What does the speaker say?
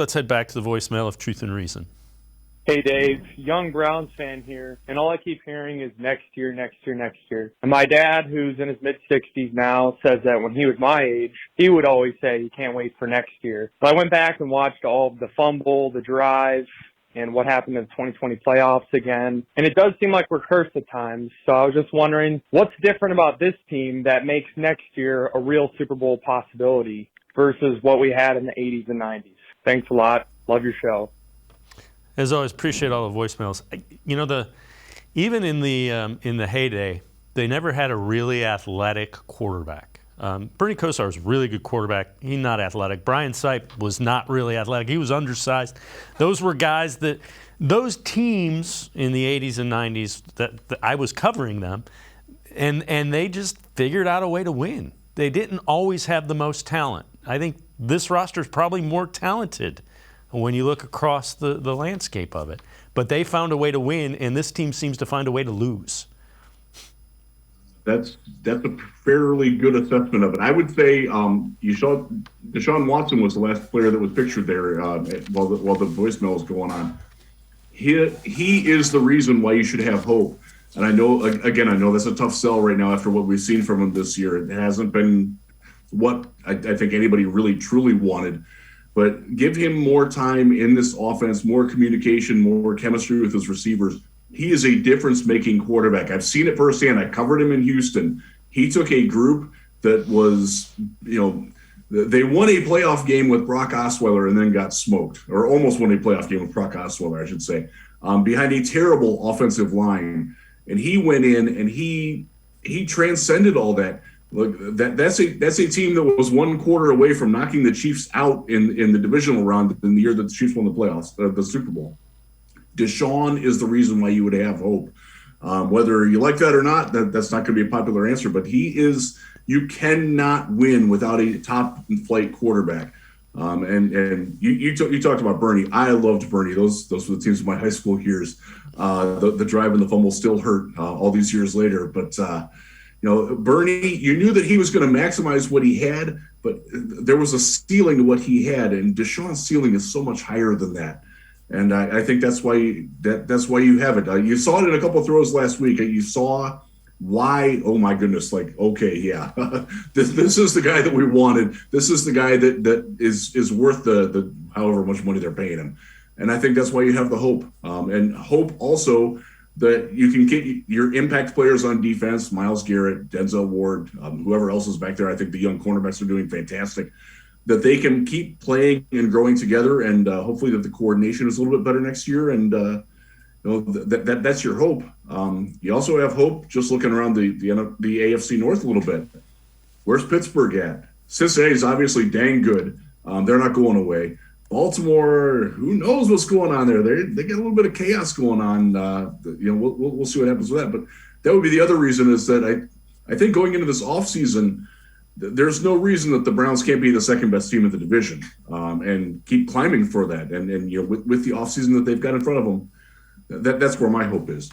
Let's head back to the voicemail of Truth and Reason. Hey, Dave, young Browns fan here, and all I keep hearing is next year, next year, next year. And my dad, who's in his mid-60s now, says that when he was my age, he would always say he can't wait for next year. So I went back and watched all of the fumble, the drive, and what happened in the 2020 playoffs again. And it does seem like we're cursed at times. So I was just wondering, what's different about this team that makes next year a real Super Bowl possibility versus what we had in the 80s and 90s? Thanks a lot. Love your show. As always, appreciate all the voicemails. You know, even in the heyday, they never had a really athletic quarterback. Bernie Kosar was a really good quarterback. He's not athletic. Brian Sipe was not really athletic. He was undersized. Those were guys those teams in the 80s and 90s that I was covering them, and they just figured out a way to win. They didn't always have the most talent. I think this roster is probably more talented when you look across the landscape of it. But they found a way to win, and this team seems to find a way to lose. That's a fairly good assessment of it. I would say Deshaun Watson was the last player that was pictured there while the voicemail is going on. He is the reason why you should have hope. And I know that's a tough sell right now after what we've seen from him this year. It hasn't been what I think anybody really truly wanted. But give him more time in this offense, more communication, more chemistry with his receivers. He is a difference-making quarterback. I've seen it firsthand. I covered him in Houston. He took a group that was, they won a playoff game with Brock Osweiler and then got smoked, or almost won a playoff game with Brock Osweiler, I should say, behind a terrible offensive line. And he went in and he transcended all that. Look, that's a team that was one quarter away from knocking the Chiefs out in the divisional round in the year that the Chiefs won the playoffs, the Super Bowl. Deshaun is the reason why you would have hope. Whether you like that or not, that's not going to be a popular answer, but you cannot win without a top flight quarterback. And you talked about Bernie. I loved Bernie. Those were the teams of my high school years. The drive and the fumble still hurt all these years later, but Bernie, you knew that he was going to maximize what he had, but there was a ceiling to what he had, and Deshaun's ceiling is so much higher than that. And I think that's why you have it. You saw it in a couple of throws last week. You saw why. Oh my goodness! Okay, yeah, this is the guy that we wanted. This is the guy that is worth the however much money they're paying him. And I think that's why you have the hope. And hope also that you can get your impact players on defense, Myles Garrett, Denzel Ward, whoever else is back there. I think the young cornerbacks are doing fantastic, that they can keep playing and growing together, and hopefully that the coordination is a little bit better next year. And that's your hope. You also have hope just looking around the AFC North a little bit. Where's Pittsburgh at? Cincinnati is obviously dang good. They're not going away. Baltimore, who knows what's going on there? They get a little bit of chaos going on. We'll see what happens with that. But that would be the other reason, is that I think going into this offseason, there's no reason that the Browns can't be the second best team in the division and keep climbing for that. And with the offseason that they've got in front of them, that's where my hope is.